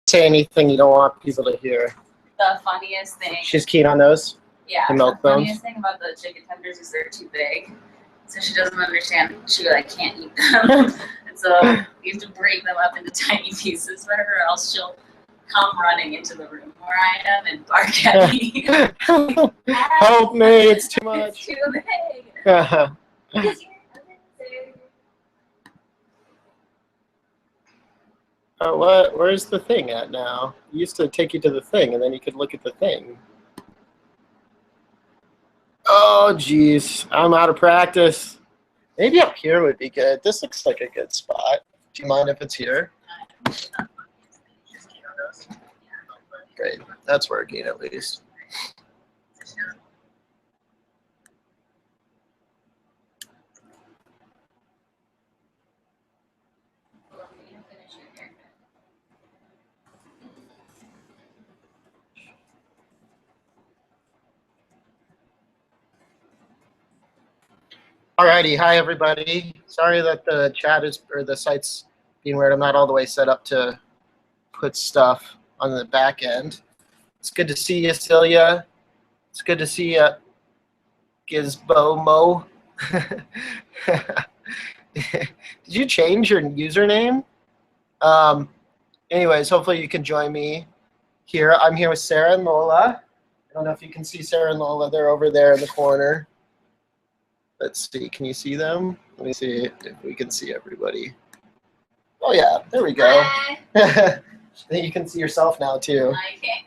Say anything you don't want people to hear. The funniest thing. She's keen on those? Yeah. The milk the bones? funniest thing about the chicken tenders is they're too big. So she doesn't understand. She can't eat them. And so we have to break them up into tiny pieces for her, or else she'll come running into the room where I am and bark at me. Help me, it's too much. It's too big. Oh, where's the thing at now? It used to take you to the thing, and then you could look at the thing. Oh, geez. I'm out of practice. Maybe up here would be good. This looks like a good spot. Do you mind if it's here? Great. That's working at least. Alrighty, hi everybody. Sorry that the chat is, or the site's being weird. I'm not all the way set up to put stuff on the back end. It's good to see you, Celia. It's good to see you, Gizbomo. Did you change your username? Anyways, hopefully you can join me here. I'm here with Sarah and Lola. I don't know if you can see Sarah and Lola. They're over there in the corner. Let's see, can you see them? Let me see if we can see everybody. Oh yeah, there we go. You can see yourself now too. I can.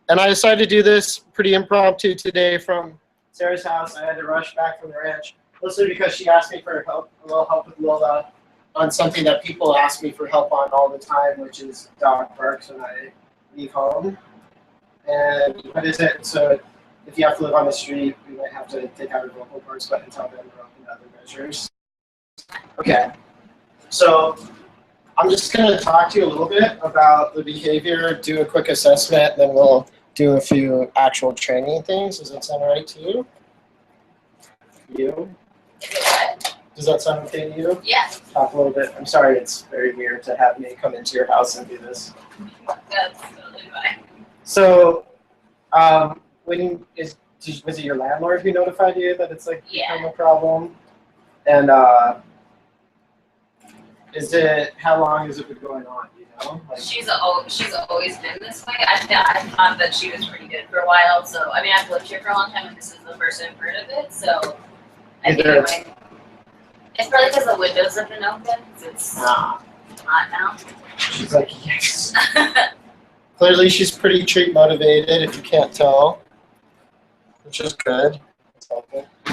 And I decided to do this pretty impromptu today from Sarah's house. I had to rush back from the ranch, mostly because she asked me for help, a little help with Lola on something that people ask me for help on all the time, which is dog barks when I leave home. And what is it? So if you have to live on the street, we might have to take out a vocal cords button and tell them we're open to other measures. Okay, so I'm just going to talk to you a little bit about the behavior, do a quick assessment, then we'll do a few actual training things. Does that sound all right to you? You? Does that sound okay to you? Yeah. Talk a little bit. I'm sorry, it's very weird to have me come into your house and do this. That's totally fine. So, was it your landlord who notified you that it's become a problem? And how long has it been going on? You know, she's always been this way. I thought that she was pretty good for a while. So I mean, I've lived here for a long time, and this is the first I've heard of it. So I think it's probably because the windows have been open. It's hot now. She's like, yes. Clearly, she's pretty treat motivated, if you can't tell, which is good.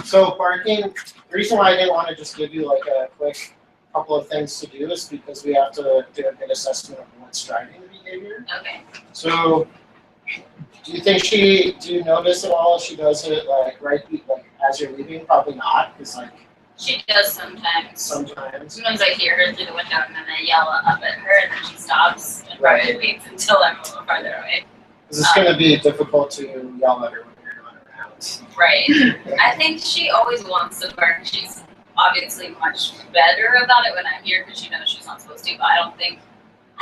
So barking, the reason why I didn't want to just give you like a quick couple of things to do is because we have to do a good assessment of what's driving the behavior. Okay. So do you notice at all if she does it as you're leaving? Probably not, because she does sometimes. Sometimes I hear her through the window and then I yell up at her and then she stops and probably waits until I'm a little farther away. Because it's going to be difficult to yell at her when you're not around. Right. I think she always wants to bark. She's obviously much better about it when I'm here because she knows she's not supposed to, but I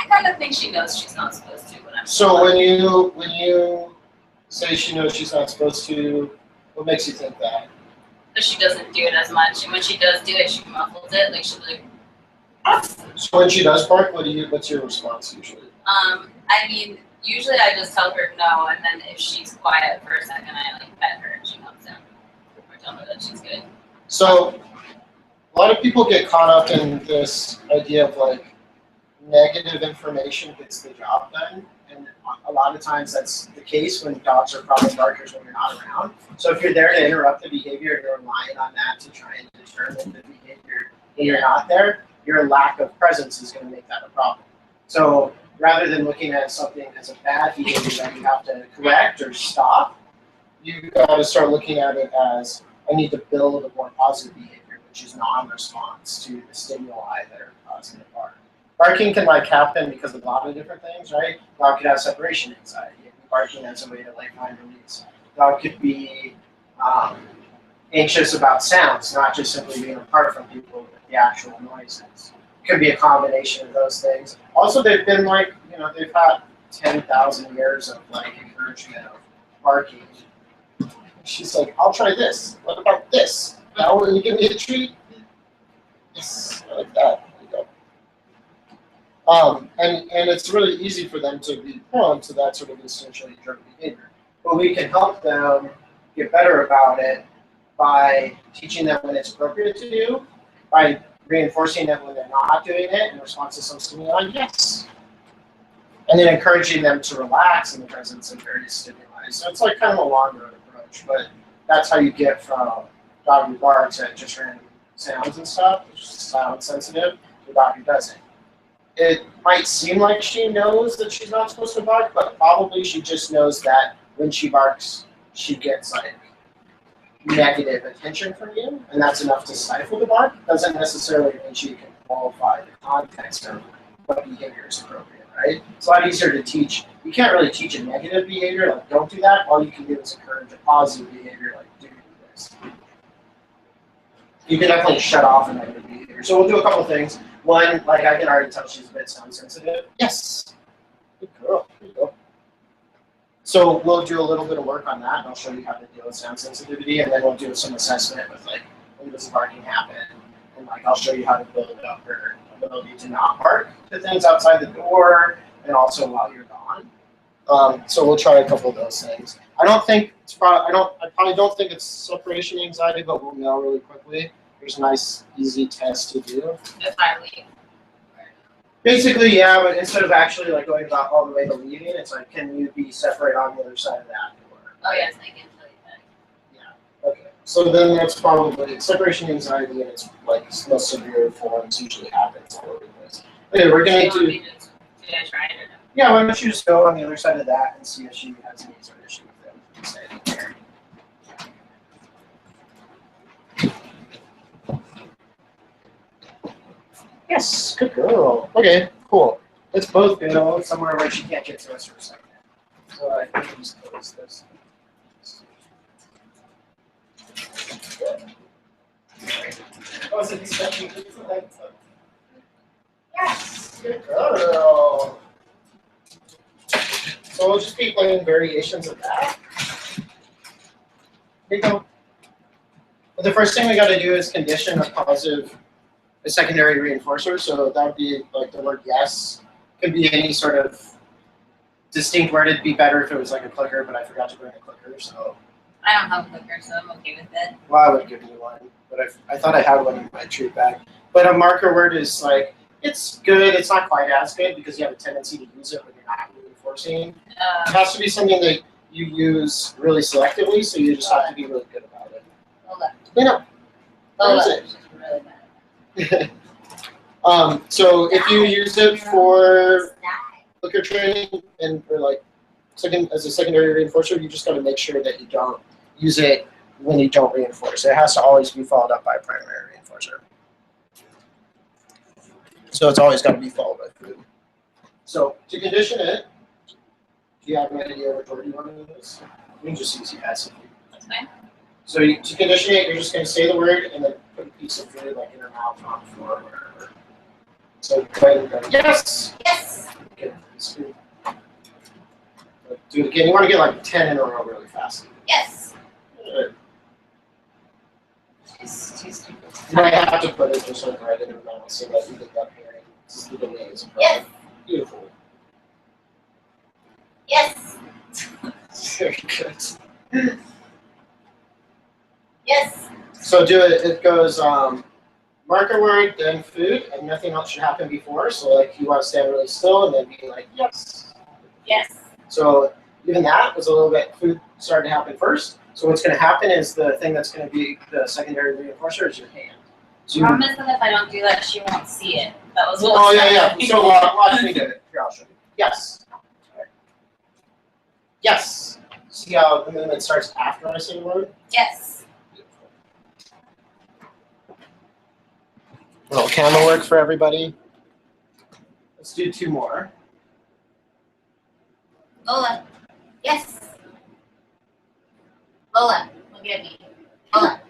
kind of think she knows she's not supposed to when I'm So when you say she knows she's not supposed to, what makes you think that? Because she doesn't do it as much, and when she does do it, she muffles it. Like she'll be like. So when she does bark, what's your response usually? I mean, usually I just tell her no, and then if she's quiet for a second, I pet her and she comes in. Or tell her that she's good. So a lot of people get caught up in this idea of negative information gets the job done, and a lot of times that's the case when dogs are problem barkers when you're not around. So if you're there to interrupt the behavior and you're relying on that to try and determine the behavior when you're not there, your lack of presence is going to make that a problem. So rather than looking at something as a bad behavior that you have to correct or stop, you got to start looking at it as I need to build a more positive behavior, which is non-response to the stimuli that are causing the bark. Barking can happen because of a lot of different things, right? Dog could have separation anxiety. Barking as a way to find release. Dog could be anxious about sounds, not just simply being apart from people, but the actual noises. It could be a combination of those things. Also, they've been they've had 10,000 years of like encouragement of barking. She's like, I'll try this. What about this? Now will you give me a treat? Yes, I like that. There you go. And it's really easy for them to be prone to that sort of instinctually driven behavior. But we can help them get better about it by teaching them when it's appropriate to do, by reinforcing them when they're not doing it in response to some stimuli, yes. And then encouraging them to relax in the presence of various stimuli. So it's like kind of a long road approach, but that's how you get from dog who barks at just random sounds and stuff, which is sound sensitive, to a dog who doesn't. It might seem like she knows that she's not supposed to bark, but probably she just knows that when she barks, she gets like negative attention from you, and that's enough to stifle the bark. Doesn't necessarily mean she can qualify the context of what behavior is appropriate, right? It's a lot easier to teach. You can't really teach a negative behavior, like don't do that. All you can do is encourage a positive behavior, like do this. You can definitely shut off a negative behavior. So we'll do a couple things. One, like I can already tell she's a bit sound sensitive. Yes. Good girl. There you go. So we'll do a little bit of work on that, and I'll show you how to deal with sound sensitivity, and then we'll do some assessment with like, when does barking happen? And like I'll show you how to build up her ability to not bark to things outside the door, and also while you're gone. So we'll try a couple of those things. I probably don't think it's separation anxiety, but we'll know really quickly. There's a nice, easy test to do. If I leave. Basically, yeah, but instead of actually like going about all the way to leaving, it's like, can you be separate on the other side of that door? Oh yes, I can tell you that. Yeah. Okay. So then that's probably separation anxiety, and it's like most severe forms usually happens all over this. Okay, we're gonna do. Did I try it or no? Yeah, why don't you just go on the other side of that and see if she has any sort of issue with them standing there. Yes, good girl. Okay, cool. Let's both go somewhere where she can't get to us for a second. So I think we just close this. I wasn't expecting it to like that. Yes, good girl. So we'll just be playing variations of that. Here you go. But the first thing we got to do is condition a secondary reinforcer. So that would be like the word yes. Could be any sort of distinct word. It'd be better if it was like a clicker, but I forgot to bring a clicker. So I don't have a clicker, so I'm okay with it. well, I would give you one, but I thought I had one in my treat bag. But a marker word is like, it's good. It's not quite as good because you have a tendency to use it when you're not reinforcing. It has to be something that you use really selectively, so you just have to be really good about it. Lola. You know, Lola. that's it. She's really bad. So if you use it for clicker training and for like as a secondary reinforcer, you just got to make sure that you don't use it when you don't reinforce. It has to always be followed up by a primary reinforcer. So it's always got to be followed by food. So to condition it, do you have an idea which order you want to do this? You can just use yes. That's fine. So to condition it, you're just going to say the word and then put a piece of food like in her mouth on the floor or wherever. So go ahead and go, yes! Yes! Okay, it's good. Do it again. You want to get like 10 in a row really fast. Yes! Good. She's too stupid. You might have to put it just like right in her mouth so that you get that hearing. This is the ways. Yes! Beautiful. Yes! Very good. Yes! So do it. It goes marker word, then food, and nothing else should happen before. So like you want to stand really still and then be like, yes. Yes! So even that was a little bit, food started to happen first. So what's going to happen is the thing that's going to be the secondary reinforcer is your hand. So Promise that if I don't do that, she won't see it. That was what oh, yeah. So watch me do it. Here, I'll show you. Yes. Right. Yes. See how the movement starts after I say the word? Yes. Beautiful. A little camera work for everybody. Let's do 2 more. Lola. Yes. Lola, look at me. Lola.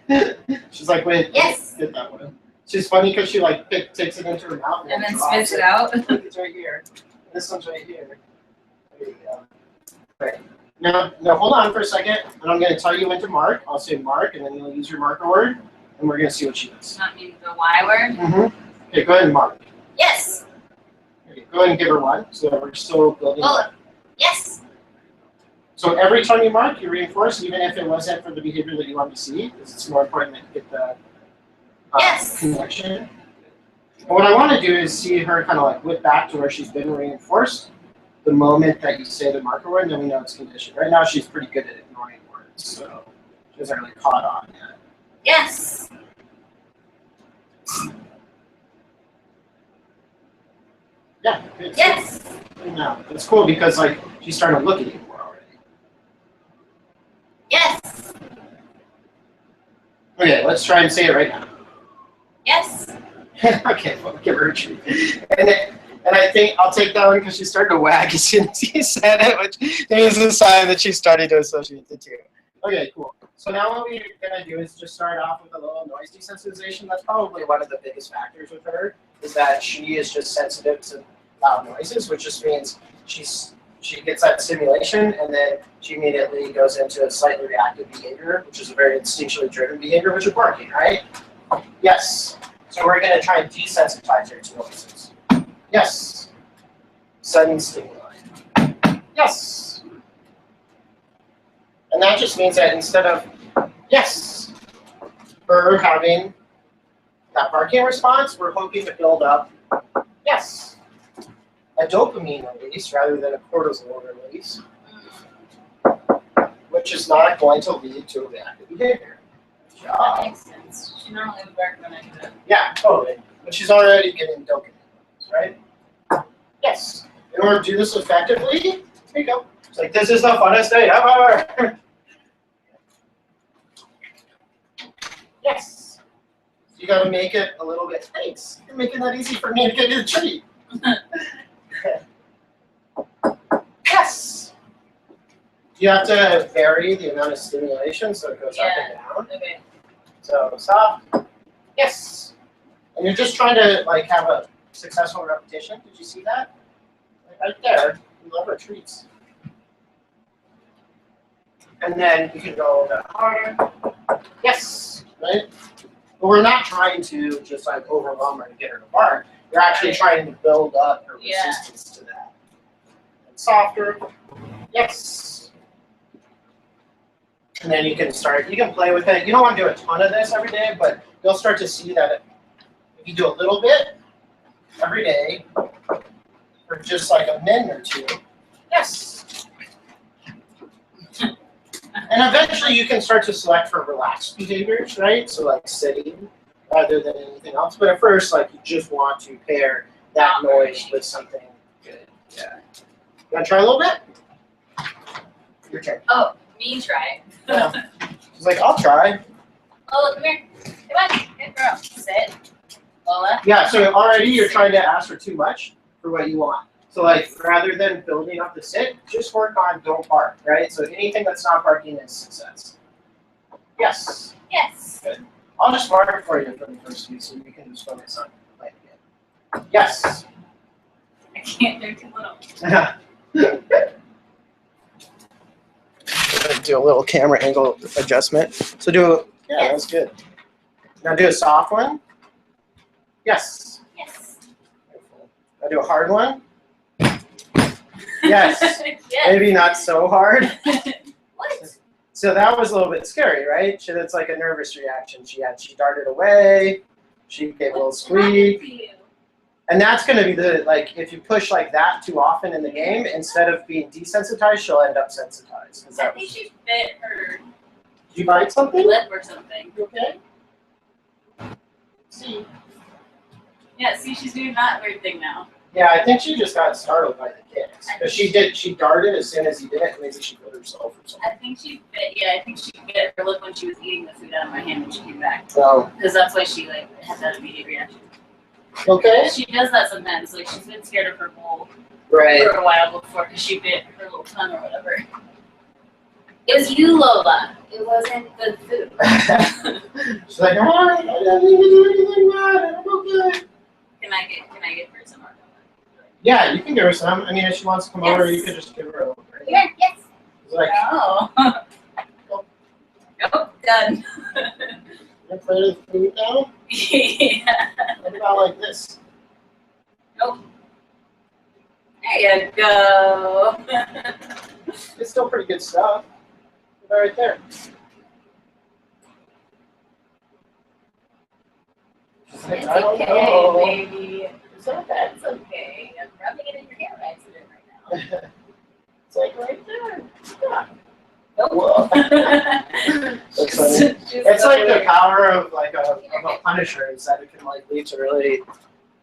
She's like, wait, Yes. get that one. She's funny because she like takes it into her mouth And then drops spits it out. Look, it's right here. This one's right here. Okay. Now, hold on for a second, and I'm going to tell you when to mark. I'll say mark, and then you'll use your marker word, and we're going to see what she does. Not mean the Y word? Mm-hmm. Okay, go ahead and mark. Yes. Okay, go ahead and give her one, so that we're still building. Lola. Yes. So every time you mark, you reinforce, even if it wasn't for the behavior that you want to see, because it's more important that you get the connection. And what I want to do is see her kind of like whip back to where she's been reinforced the moment that you say the marker word, and then we know it's conditioned. Right now, she's pretty good at ignoring words, so she hasn't really caught on yet. Yes. Yeah. Yes. No, it's cool because like she's starting to look at you more already. Yes. Okay, let's try and say it right now. Yes. Okay, well, give her a treat. And I think I'll take that one because she's starting to wag as soon as you said it, which is a sign that she's starting to associate the two. Okay, cool. So now what we're going to do is just start off with a little noise desensitization. That's probably one of the biggest factors with her, is that she is just sensitive to loud noises, which just means she gets that stimulation and then she immediately goes into a slightly reactive behavior, which is a very instinctually driven behavior, which is barking, right? Yes. So we're going to try and desensitize her to noises. Yes. Sudden stimuli. Yes. And that just means that instead of, yes, her having that barking response, we're hoping to build up, yes, a dopamine release rather than a cortisol release, which is not going to lead to a reactive behavior. That makes sense. She normally would bark when I do that. Yeah, totally. But she's already getting dopamine, right? Yes. In order to do this effectively, here you go. It's like, this is the funnest day ever. Yes. So you got to make it a little bit. Thanks. You're making that easy for me to get you the treat. Yes. You have to vary the amount of stimulation so it goes up and down. Okay. So stop. Yes. And you're just trying to like have a successful repetition. Did you see that? Right there. We love our treats. And then you can go a little bit harder. Yes. Right? But we're not trying to just like overwhelm her and get her to bark. You're actually trying to build up her resistance to that. And softer. Yes. And then you can play with it. You don't want to do a ton of this every day, but you'll start to see that if you do a little bit every day for just like a minute or two, yes. And eventually you can start to select for relaxed behaviors, right? So like sitting rather than anything else. But at first, like you just want to pair that noise with something good. Yeah. You want to try a little bit? Your turn. Oh, me try. Yeah. She's like, I'll try. Lola, come here. Come on. Good girl. Sit. Lola. Yeah, so already you're trying to ask for too much for what you want. So like, rather than building up the sit, just work on don't bark, right? So anything that's not barking is success. Yes. Yes. Good. I'll just mark it for you for the first few so you can just focus on playing again. Yes. I can't. They're too little. I'm going to do a little camera angle adjustment. So that was good. Now do a soft one. Yes. Yes. Now do a hard one. Yes. Yes. Maybe not so hard. What? So that was a little bit scary, right? It's like a nervous reaction. She darted away. She gave a little squeak. And that's going to be if you push like that too often in the game, instead of being desensitized, she'll end up sensitized. I think she bit her Did you bite something? lip or something. You okay? See. Yeah, see, she's doing that weird thing now. Yeah, I think she just got startled by the kicks. Because she darted as soon as he did it, and maybe she put herself or something. I think she bit her lip when she was eating the food out of my hand when she came back. Oh. Because that's why she had that immediate reaction. Okay. She does that sometimes. Like she's been scared of her bowl Right. for a while before because she bit her little tongue or whatever. It was you, Lola. It wasn't the food. She's like, all right, I didn't even do anything bad. I'm okay. Can I get her some more? Yeah, you can give her some. I mean, if she wants to come over, you could just give her a little. Here, yes. It's like, No. Nope, done. you're afraid of food now? Yeah. What about like this? Nope. There you go. It's still pretty good stuff. Right there. She's like, It's I don't okay, know. baby. It's not bad. That's okay. I'm rubbing it in your hair by accident right now. It's like right there. Yeah. Nope. Whoa. That's funny. It's like the power of like of a Punisher is that it can like lead to really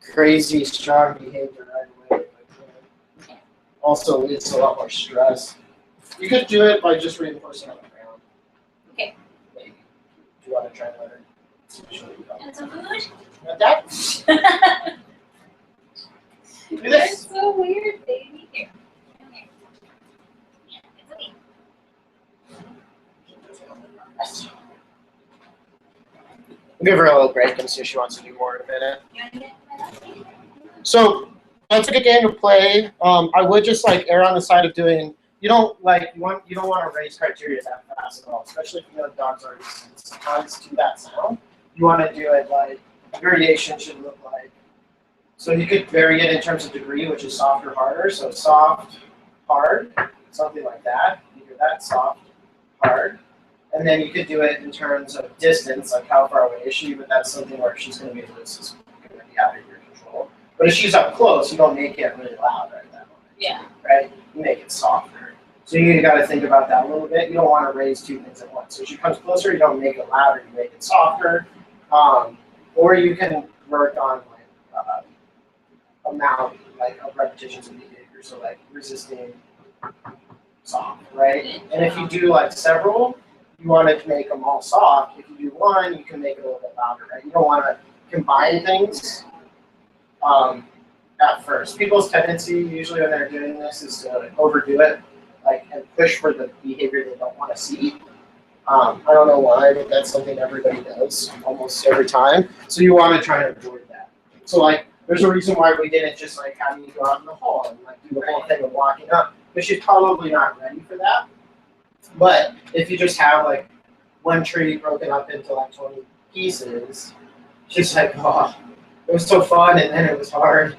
crazy strong behavior right away. But, also leads to a lot more stress. You could do it by just reinforcing on the ground. Okay. Maybe. Do you want to try and learn? And some food? Like that? Do You're this. so weird, baby. Here. Come here. Yeah, it's okay. We'll give her a little break and see if she wants to do more in a minute. You want to get my last name? So that's a good game to play. I would just like err on the side of doing. You don't want to raise criteria that fast at all, especially if you know the dog's already sensitized to that sound. You want to do it like variation should look like. So you could vary it in terms of degree, which is soft or harder. So soft, hard, something like that. You do that soft, hard. And then you could do it in terms of distance, like how far away is she, but that's something where she's going to be this is going to be out of your control. But if she's up close, you don't make it really loud right at that moment. Yeah. Right? You make it softer. So you got to think about that a little bit. You don't want to raise two things at once. So as she comes closer, you don't make it louder, you make it softer. Or you can work on like amount, like of repetitions of behavior. So like resisting soft, right? And if you do like several, you want to make them all soft. If you do one, you can make it a little bit louder, right? You don't want to combine things at first. People's tendency usually when they're doing this is to overdo it, like and push for the behavior they don't want to see. I don't know why, but that's something everybody does almost every time. So you want to try to avoid that. So like, there's a reason why we didn't just like have you go out in the hall and like do the whole thing of walking up, but she's probably not ready for that. But if you just have like one tree broken up into like 20 pieces, she's like, oh, it was so fun and then it was hard.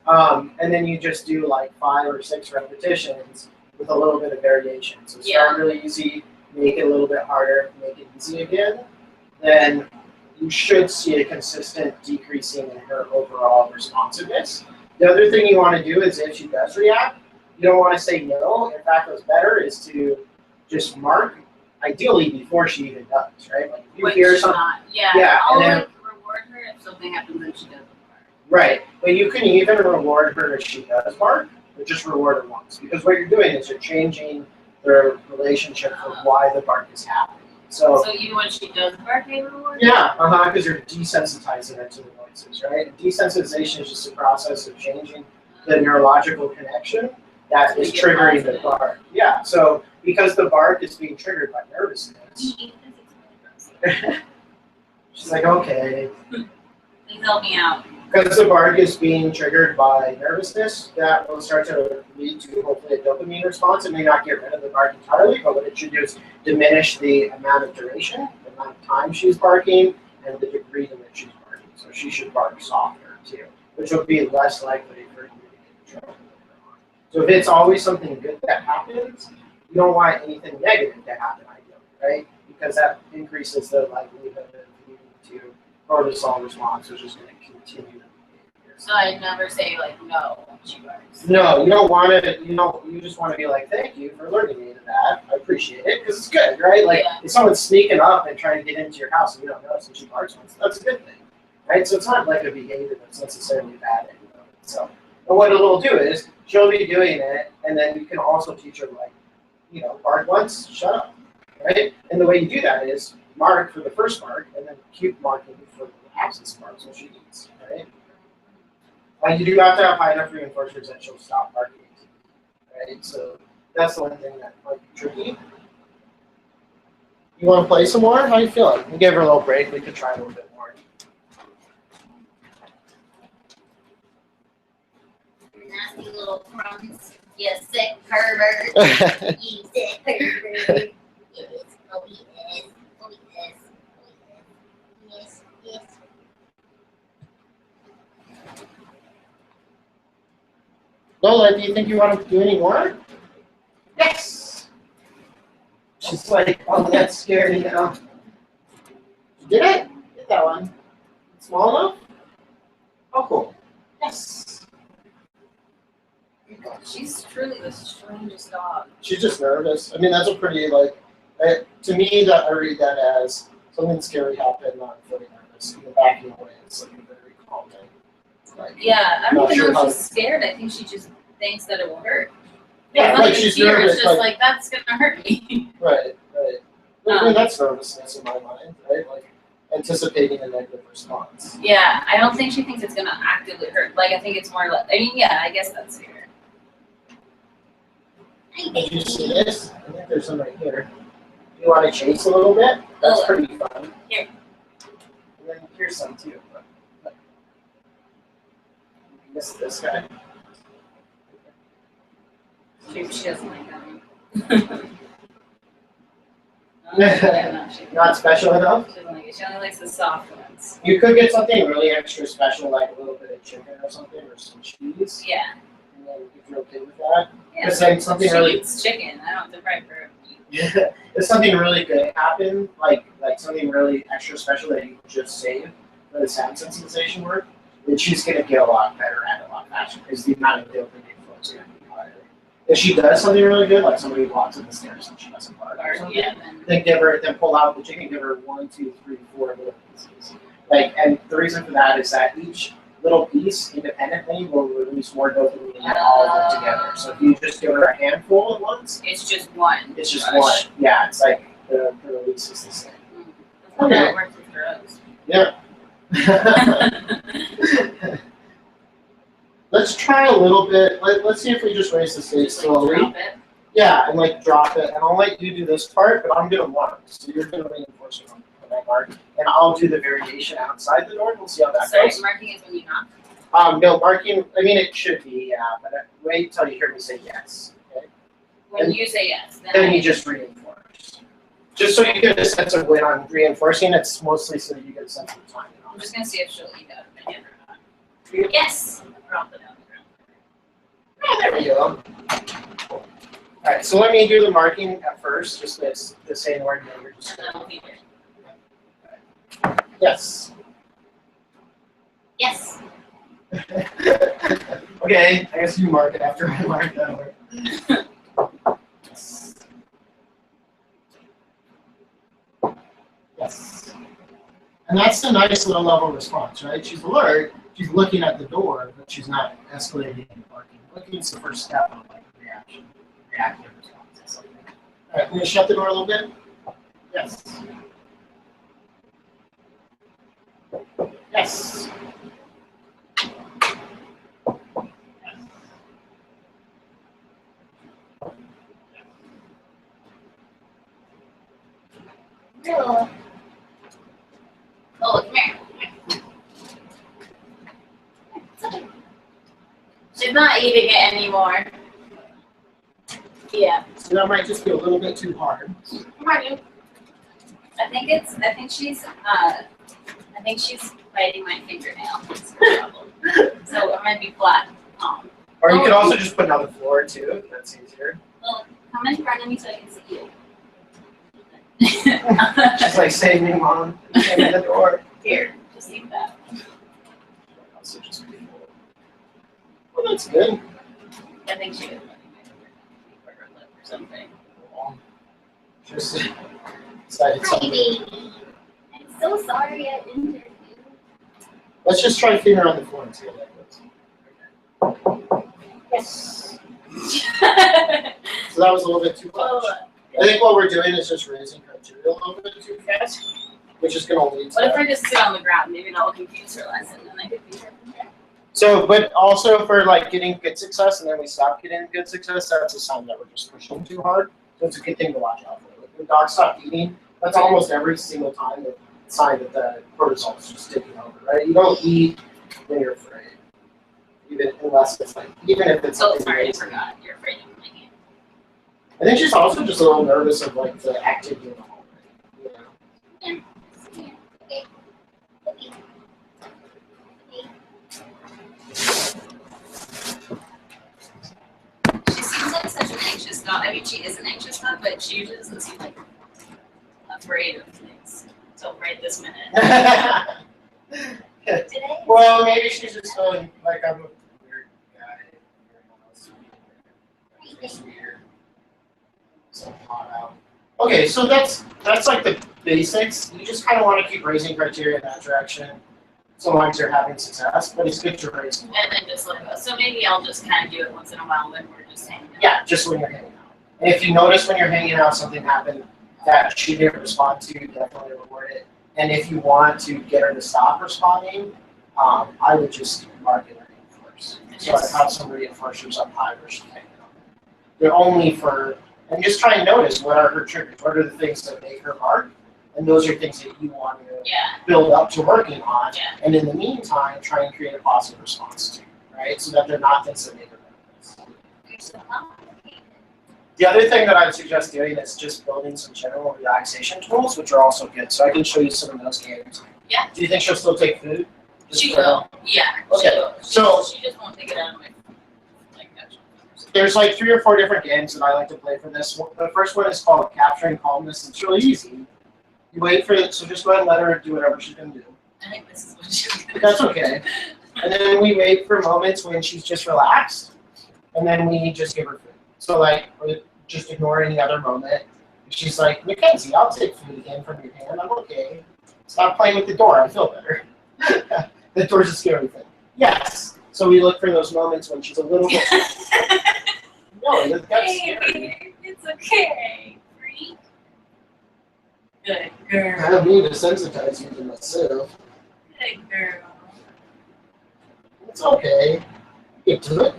And then you just do like 5 or 6 repetitions with a little bit of variation. So start really easy, make it a little bit harder, make it easy again. Then you should see a consistent decreasing in her overall responsiveness. The other thing you want to do is if she does react, you don't want to say no. In fact, what's better is to just mark, ideally before she even does, right? Like if you hear something, I'll and then, like reward her if something happens and she doesn't bark. right. But you can even reward her if she does bark, but just reward her once. Because what you're doing is you're changing the relationship for why the bark is happening. So even when she does bark, they reward her? Yeah, because you're desensitizing her to the noises, right? Desensitization is just a process of changing the neurological connection that is triggering the bark. Yeah, so because the bark is being triggered by nervousness. She's like, okay. Please help me out. Because the bark is being triggered by nervousness, that will start to lead to hopefully a dopamine response. It may not get rid of the bark entirely, but what it should do is diminish the amount of duration, the amount of time she's barking, and the degree to which she's barking. So she should bark softer too, which will be less likely for you to get in trouble later on. So if it's always something good that happens, you don't want anything negative to happen, ideally, right? Because that increases the likelihood of leading to cortisol response, which is going to continue. So I'd never say like no when she barks. No, you don't want to. You just want to be like, thank you for alerting me to that. I appreciate it because it's good, right? Like if someone's sneaking up and trying to get into your house and you don't notice and she barks once, that's a good thing, right? So it's not like a behavior that's necessarily bad. So, but what it'll do is she'll be doing it, and then you can also teach her like, bark once, shut up, right? And the way you do that is mark for the first bark, and then keep marking for the absence of barks when she eats, right? You do have to have high enough reinforcers that she'll stop barking, right? So that's the one thing that might be tricky. You want to play some more? How you feeling? We gave her a little break. We could try a little bit more. Nasty little crumbs. You sick pervert. You sick pervert. Yes. Oh, yes. Oh, yes. Yes. Yes. Lola, do you think you want to do any more? Yes. She's like, oh, that's scary now. You did it? Did that one. Small enough? Oh, cool. Yes. She's truly the strangest dog. She's just nervous. I mean, that's a pretty, like, to me, that I read that as something scary happened, not feeling nervous. You're backing away. It's like a very calm thing. Like, Yeah, I don't not even sure know how if she's scared. I think she just thinks that it will hurt. yeah, It's like not she's fear, nervous. it's just like, that's gonna hurt me. Right, right. I mean, that's nervousness in my mind, right? Like, anticipating a negative response. Yeah, I don't think she thinks it's gonna actively hurt. Like, I think it's more like, I mean, yeah, I guess that's fear. Did you see this? I think there's some right here. You want to chase a little bit? That's pretty fun. Here. And then here's some too. Miss this guy. She doesn't like that. Yeah, no, she Not special enough? She doesn't like it. She only likes the soft ones. You could get something really extra special, like a little bit of chicken or something, or some cheese. Yeah. And then if you're okay with that. Yeah. Because then something she really. eats chicken. I don't deprive her. Yeah, if something really good happened, like something really extra special that you could just save for the sound sensitization work, then she's gonna get a lot better at it a lot faster because the amount of dopamine flows are gonna be higher. If she does something really good, like somebody walks up the stairs and she doesn't bark or something, Yeah, then pull out the chicken, give her 1, 2, 3, 4 little pieces. Like, and the reason for that is that each little piece independently will release more dopamine than all of them together. So if you just give her a handful at once, it's just one. it's just one. Yeah, it's like the release is the same. That's not how it works with drugs. Yeah. Let's try a little bit. Let's see if we just raise the stage Just like slowly. drop it. Yeah, and like drop it. And I'll let you do this part, but I'm gonna mark. So you're gonna reinforce it on that mark. And I'll do the variation outside the door and we'll see how that Sorry, goes. marking is when you knock. No, marking, I mean, it should be, yeah, but wait till you hear me say yes. Okay? When And you say yes, Then you just reinforce. Just so you get a sense of when I'm reinforcing, it's mostly so that you get a sense of the timing on I'm it. just gonna see if she'll eat out of the hand or not. Yes. Drop it down. Oh, there we go. Alright, so let me do the marking at first, just as the same word that you're just And then I'll feed her. yes. Yes. Okay, I guess you mark it after I mark that word. Yes. Yes. And that's the nice little level response, right? She's alert, she's looking at the door, but she's not escalating and barking. Looking is the first step of like reaction, reactive response. Or something. All right, I'm gonna shut the door a little bit. Yes. Yes. Lola. Lola, come here. She's not eating it anymore. Yeah. So that might just be a little bit too hard. Come on, you. I think she's biting my fingernail. That's the problem. So it might be flat. Or you could also just put it on the floor too. That's easier. Well, come in front of me so I can see you. She's like saving mom. Saving the door. Here, just eat that. Also just well, that's good. I think she was biting my finger for her lip or something. Just decided Hi, something. baby. I'm so sorry I injured you. Let's just try feet on the floor and see how that goes. Yes. So that was a little bit too much. I think what we're doing is just raising criteria a little bit too fast, which is going to lead to What if that. I just sit on the ground? Maybe that'll confuse her less, and then I could feed her from there. So, but also for like getting good success and then we stop getting good success, that's a sign that we're just pushing too hard. So it's a good thing to watch out for. If the dog stops eating, that's almost every single time the sign that the cortisol is just taking over, right? You don't eat when you're afraid. even unless it's like, even if it's Oh, something sorry, I amazing. forgot. You're afraid of my game. I think she's also just a little nervous of like the activity in the hallway. You know? She seems like such an anxious dog. I mean, she is an anxious dog, but she usually doesn't seem like afraid of things. So right this minute. Today? Well, maybe she's just feeling like I'm a weird guy. It's weird. So hot out. Okay, so that's like the basics. You just kind of want to keep raising criteria in that direction, so long as you're having success. But it's good to raise more. And then just let it go. So maybe I'll just kind of do it once in a while when we're just hanging out. Yeah, just when you're hanging out. And if you notice when you're hanging out something happened that she didn't respond to, definitely reward it. And if you want to get her to stop responding, I would just mark it reinforce. So I have some reinforcers up high where she can't get on. They're only for, and just try and notice what are her triggers, what are the things that make her mark, and those are things that you want to build up to working on. Yeah. And in the meantime, try and create a positive response to, right? So that they're not things that make her nervous. The other thing that I would suggest doing is just building some general relaxation tools, which are also good. So I can show you some of those games. Yeah. Do you think she'll still take food? She will. Yeah. Okay, She will. so- She just won't take it out of my actual. There's like 3 or 4 different games that I like to play for this. The first one is called Capturing Calmness. It's really easy. You wait for it, so just go ahead and let her do whatever she's going to do. I think this is what she's gonna But that's okay. And then we wait for moments when she's just relaxed, and then we just give her food. So like, or just ignore any other moment. If she's like, Mackenzie, I'll take food again from your hand. I'm okay. Stop playing with the door. I feel better. The door's a scary thing. Yes. So we look for those moments when she's a little bit. No, that's scary. Hey, it's okay. Freak. Good I girl. don't need to sensitize you to myself. Good girl. It's okay. Get to it.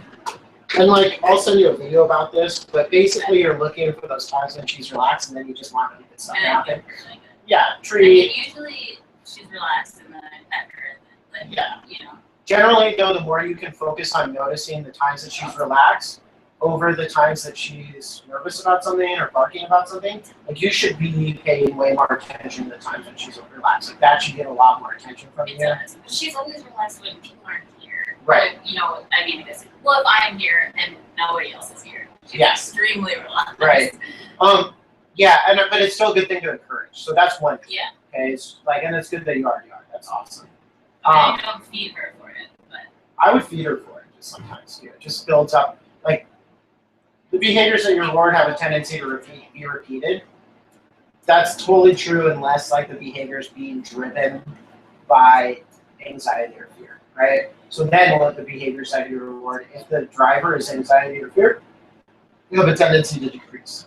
And like, I'll send you a video about this, but basically you're looking for those times when she's relaxed and then you just want to get stuff And I happen. give her like a- Yeah, I treat. mean, usually she's relaxed and then I pet her and then, like, Yeah. you know. Generally though, the more you can focus on noticing the times that she's relaxed over the times that she's nervous about something or barking about something, like you should be paying way more attention to the times when she's relaxed. Like that should get a lot more attention from It you. does. But she's always relaxed when people aren't here. Right. But, you know, I mean, I guess, well, if I'm here and nobody else is here, she's Yes. extremely relaxed. Right. Yeah, but it's still a good thing to encourage. So that's one thing. Yeah. Okay, it's like, and it's good that you already are. That's awesome. I don't feed her for it, but I would feed her for it just sometimes. Yeah, it just builds up. Like the behaviors that you reward have a tendency to be repeated. That's totally true unless like the behavior is being driven by anxiety or fear, right? So then what the behaviors that you reward, if the driver is anxiety or fear, you have a tendency to decrease.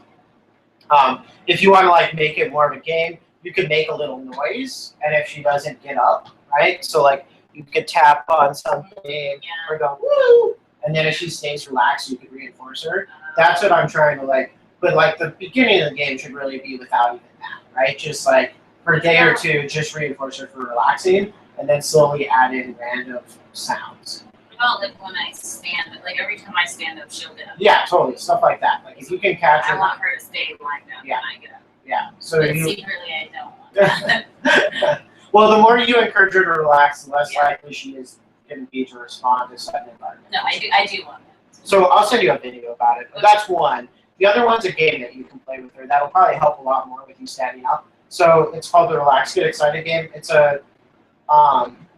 If you want to like make it more of a game, you could make a little noise, and if she doesn't get up, right? So like you could tap on something or go woo, and then if she stays relaxed, you could reinforce her. That's what I'm trying to like. But like the beginning of the game should really be without even that, right? Just like for a day or two, just reinforce her for relaxing, and then slowly add in random sounds. what about like when I stand up? Like every time I stand up, she'll get up. Yeah, totally, stuff like that. Like if you can capture I want her to stay lined up Yeah. when I get up. yeah. So But you. secretly, I don't want that. Well, the more you encourage her to relax, the less Yeah. likely she is going to be to respond to sudden environment. No, I do want that. So I'll send you a video about it. But that's one. The other one's a game that you can play with her. That'll probably help a lot more with you standing up. So it's called the Relax Get Excited game. It's a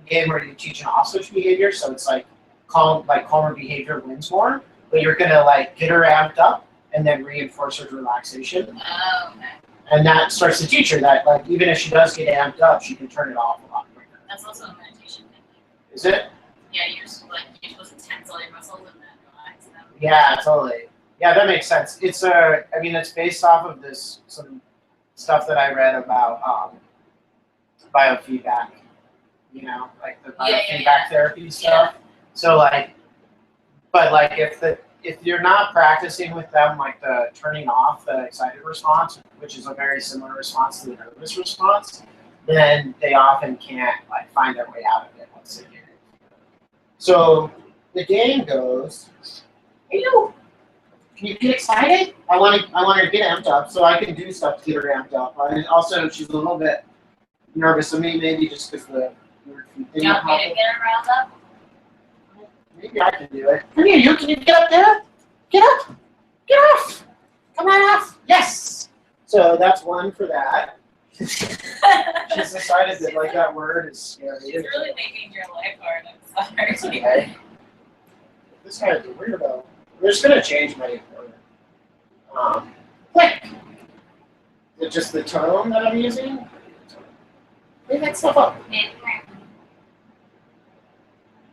game where you teach an off-switch behavior. So it's like calmer behavior wins more. But you're gonna like get her amped up and then reinforce her relaxation. Oh, okay. And that starts to teach her that like even if she does get amped up, she can turn it off a lot quicker. That's also a meditation technique. Is it? Yeah, you're supposed to tense all your muscles and then relax them. Yeah, totally. Yeah, that makes sense. It's it's based off of some stuff that I read about biofeedback. You know, like the biofeedback therapy stuff. So like, but like if you're not practicing with them, like the turning off the excited response, which is a very similar response to the nervous response, then they often can't like find their way out of it once they get it. So the game goes, hey, you, can you get excited? I want her to get amped up so I can do stuff to get her amped up. Also, she's a little bit nervous of me, maybe just because the weird thing You want me to get her riled up? Maybe I can do it. Come here, you. Can you get up there? Get up. Get off. Come on off. Yes. So that's one for that. She's decided that like that word is scary. She's really making your life hard. I'm sorry. It's okay. This guy is a weirdo. I'm just gonna change my click. Is it just the tone that I'm using? Leave that stuff up.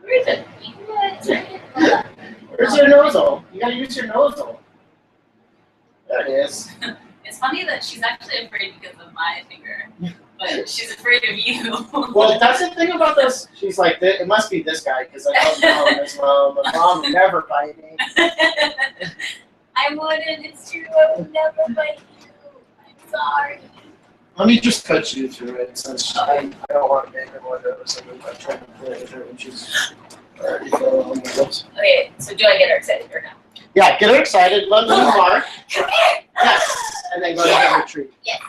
Where is it? Where's your nozzle? You gotta use your nozzle. There it is. It's funny that she's actually afraid because of my finger, but she's afraid of you. Well, that's the thing about this. She's like, it must be this guy because I love mom as well. But mom would never bite me. I wouldn't. It's true. I would never bite you. I'm sorry. Let me just cut you through it since I don't want to make her more nervous. I'm trying to play with her when she's already feeling on the lips. Okay, so do I get her excited or no? Yeah, get her excited. Let me mark. Come here. Yes. And then go to have a treat. Yes.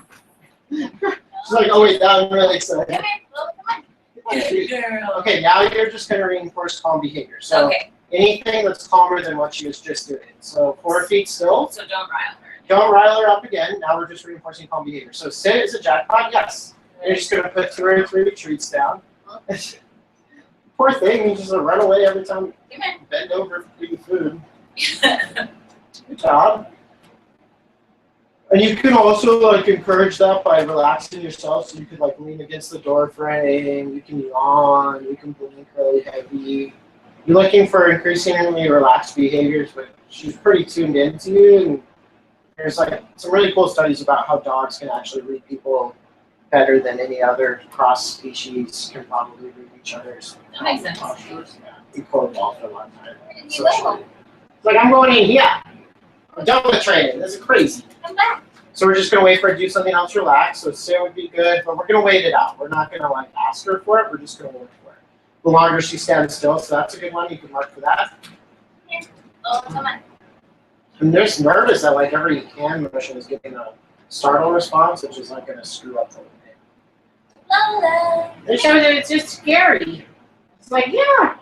She's like, oh wait, now I'm really excited. Come here. Lola, come on. Good girl. Okay, now you're just going to reinforce calm behavior. So Okay, anything that's calmer than what she was just doing. So 4 feet still. so don't rile her. Don't rile her up again. Now we're just reinforcing calm behavior. So sit is a jackpot, yes. You're just going to put 2 or 3 treats down. Poor thing, you just run away every time you Come bend over for the food. here. Good job. And you can also like encourage that by relaxing yourself. So you could like lean against the door frame. You can yawn. You can blink really heavy. You're looking for increasingly relaxed behaviors, but she's pretty tuned into you. And there's like some really cool studies about how dogs can actually read people better than any other cross species can probably read each other's That makes sense. postures. Yeah, we quoted all for a long time. Where did So you it's go? like, it's like, I'm going in here. I'm done with training. This is crazy. Come back. So we're just gonna wait for her to do something else relaxed. So sit would be good, but we're gonna wait it out. We're not gonna like ask her for it. We're just gonna wait for it. The longer she stands still, so that's a good one. You can mark for that. Lola, come on. I'm just nervous that like every hand motion is getting a startle response, which is like gonna screw up the whole thing. Lola. It's just scary. It's like, yeah.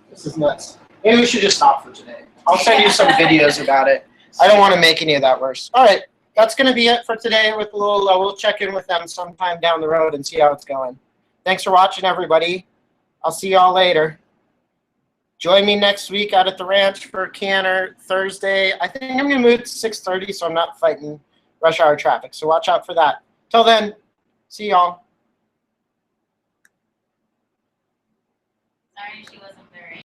This is nuts. Maybe we should just stop for today. I'll send you some videos about it. I don't want to make any of that worse. All right, that's going to be it for today with Lola. We'll check in with them sometime down the road and see how it's going. Thanks for watching, everybody. I'll see y'all later. Join me next week out at the ranch for Canner Thursday. I think I'm going to move to 6:30 so I'm not fighting rush hour traffic. So watch out for that. Till then, see y'all. Sorry, she wasn't very